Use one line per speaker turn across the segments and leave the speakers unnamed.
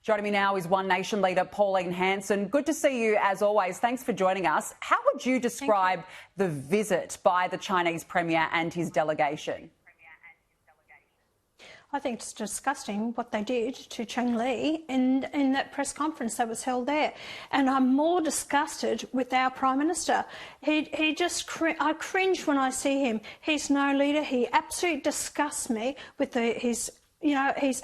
Joining me now is One Nation leader Pauline Hanson. Good to see you as always. Thanks for joining us. How would you describe the visit by the Chinese Premier and his delegation?
I think it's disgusting what they did to Cheng Lei in that press conference that was held there. And I'm more disgusted with our Prime Minister. I cringe when I see him. He's no leader. He absolutely disgusts me with his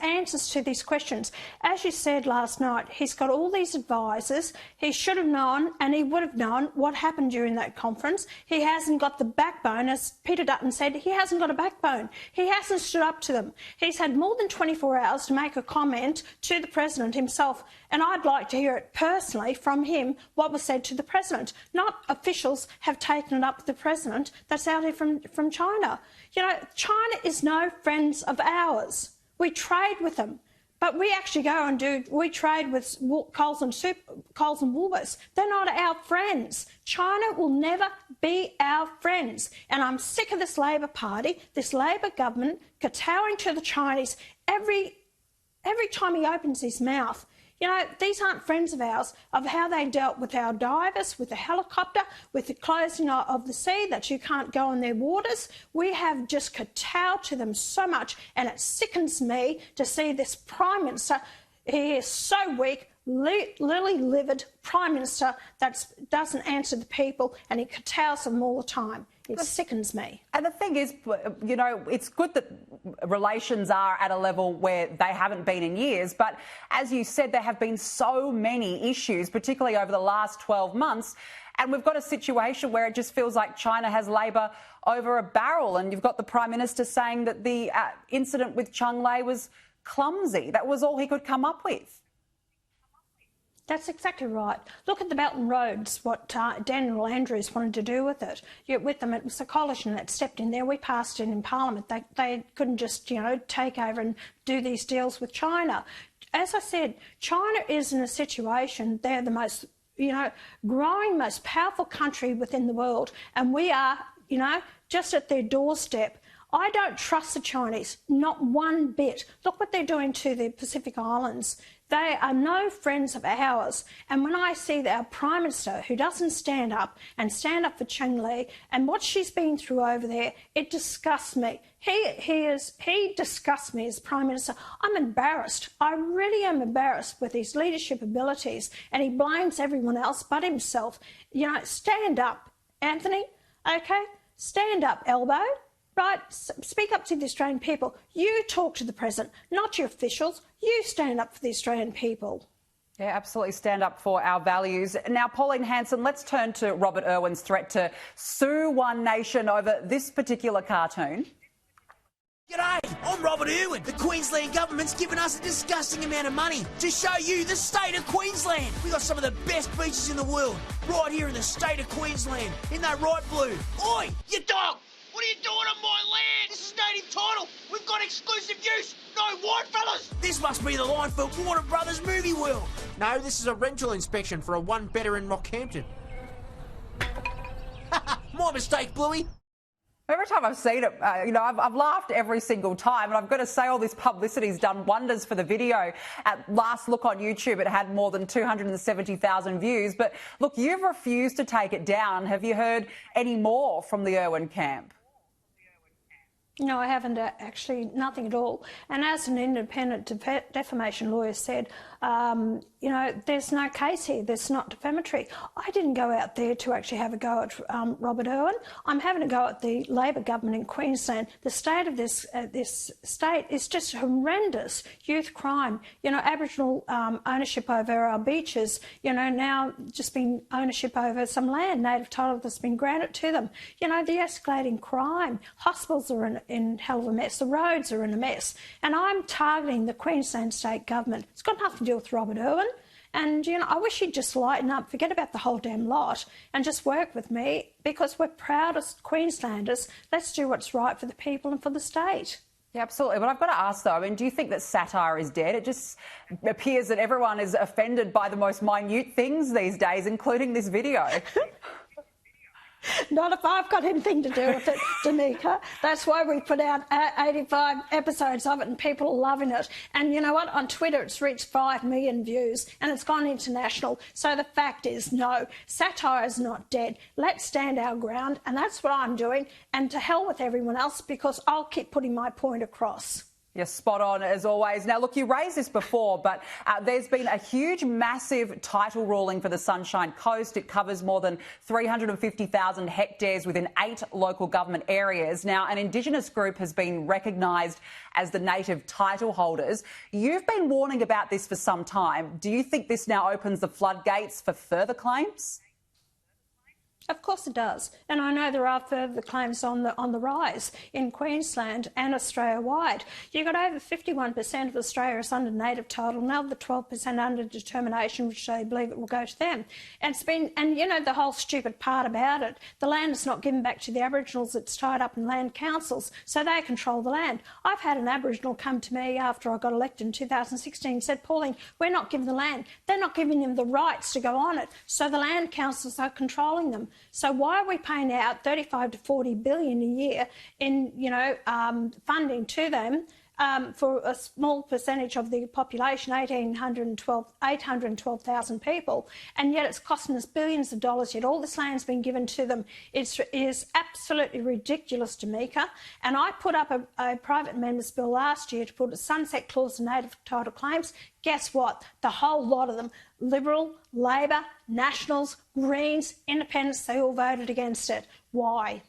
answers to these questions. As you said last night, he's got all these advisors. He should have known, and he would have known what happened during that conference. He hasn't got the backbone. As Peter Dutton said, he hasn't got a backbone. He hasn't stood up to them. He's had more than 24 hours to make a comment to the President himself, and I'd like to hear it personally from him, what was said to the President. Not officials have taken it up with the President that's out here from China. You know, China is no friends of ours. We trade with them, but we actually we trade with Coles and Woolworths. They're not our friends. China will never be our friends. And I'm sick of this Labor Party, this Labor government, kowtowing to the Chinese every time he opens his mouth. You know, these aren't friends of ours, of how they dealt with our divers, with the helicopter, with the closing of the sea, that you can't go in their waters. We have just kowtowed to them so much, and it sickens me to see this Prime Minister. He is so weak, lily-livered Prime Minister that doesn't answer the people, and he kowtows them all the time. It sickens me.
And the thing is, you know, it's good that relations are at a level where they haven't been in years, but as you said, there have been so many issues, particularly over the last 12 months, and we've got a situation where it just feels like China has Labor over a barrel, and you've got the Prime Minister saying that the incident with Cheng Lei was clumsy. That was all he could come up with.
That's exactly right. Look at the Belt and Roads, what Daniel Andrews wanted to do with it. With them, it was the coalition that stepped in there. We passed it in Parliament. They couldn't just, take over and do these deals with China. As I said, China is in a situation, they're the most, growing, most powerful country within the world, and we are, just at their doorstep. I don't trust the Chinese, not one bit. Look what they're doing to the Pacific Islands. They are no friends of ours. And when I see our Prime Minister, who doesn't stand up for Cheng Lei and what she's been through over there, it disgusts me. He disgusts me as Prime Minister. I'm embarrassed. I really am embarrassed with his leadership abilities, and he blames everyone else but himself. Stand up, Anthony, OK? Stand up, Elbow. Right, speak up to the Australian people. You talk to the President, not your officials. You stand up for the Australian people.
Yeah, absolutely stand up for our values. Now, Pauline Hanson, let's turn to Robert Irwin's threat to sue One Nation over this particular cartoon.
G'day, I'm Robert Irwin. The Queensland government's given us a disgusting amount of money to show you the state of Queensland. We've got some of the best beaches in the world right here in the state of Queensland. Isn't that right, Blue? Oi, you dog! What are you doing on my land? This is native title. We've got exclusive use. No white fellas. This must be the line for Warner Brothers Movie World.
No, this is a rental inspection for a one better in Rockhampton.
My mistake, Bluey.
Every time I've seen it, I've laughed every single time, and I've got to say all this publicity's done wonders for the video. At last look on YouTube, it had more than 270,000 views. But look, you've refused to take it down. Have you heard any more from the Irwin camp?
No, I haven't actually, nothing at all. And as an independent defamation lawyer said, there's no case here. There's not defamatory. I didn't go out there to actually have a go at Robert Irwin. I'm having a go at the Labor government in Queensland. The state of this state is just horrendous. Youth crime, Aboriginal ownership over our beaches, now just been ownership over some land, native title that's been granted to them. The escalating crime. Hospitals are in hell of a mess. The roads are in a mess. And I'm targeting the Queensland state government. It's got nothing to do with Robert Irwin. And, I wish he'd just lighten up, forget about the whole damn lot and just work with me, because we're proudest Queenslanders. Let's do what's right for the people and for the state.
Yeah, absolutely. But I've got to ask, though, do you think that satire is dead? It just appears that everyone is offended by the most minute things these days, including this video.
Not if I've got anything to do with it, Danica. That's why we put out 85 episodes of it and people are loving it. And you know what? On Twitter, it's reached 5 million views and it's gone international. So the fact is, no, satire is not dead. Let's stand our ground. And that's what I'm doing. And to hell with everyone else, because I'll keep putting my point across.
You're spot on, as always. Now, look, you raised this before, but there's been a huge, massive title ruling for the Sunshine Coast. It covers more than 350,000 hectares within 8 local government areas. Now, an Indigenous group has been recognised as the native title holders. You've been warning about this for some time. Do you think this now opens the floodgates for further claims?
Of course it does. And I know there are further claims on the rise in Queensland and Australia-wide. You've got over 51% of Australia is under native title, now the 12% under determination, which they believe it will go to them. And you know, the whole stupid part about it, the land is not given back to the Aboriginals, it's tied up in land councils, so they control the land. I've had an Aboriginal come to me after I got elected in 2016 and said, Pauline, we're not giving the land. They're not giving them the rights to go on it, so the land councils are controlling them. So why are we paying out 35 to 40 billion a year in, funding to them for a small percentage of the population, 812,000 people, and yet it's costing us billions of dollars, yet all this land's been given to them. It is absolutely ridiculous, Danica. And I put up a private amendments bill last year to put a sunset clause in native title claims. Guess what? The whole lot of them, Liberal, Labor, Nationals, Greens, Independents, they all voted against it. Why?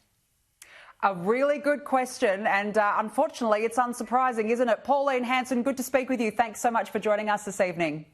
A really good question, and unfortunately it's unsurprising, isn't it? Pauline Hanson, good to speak with you. Thanks so much for joining us this evening.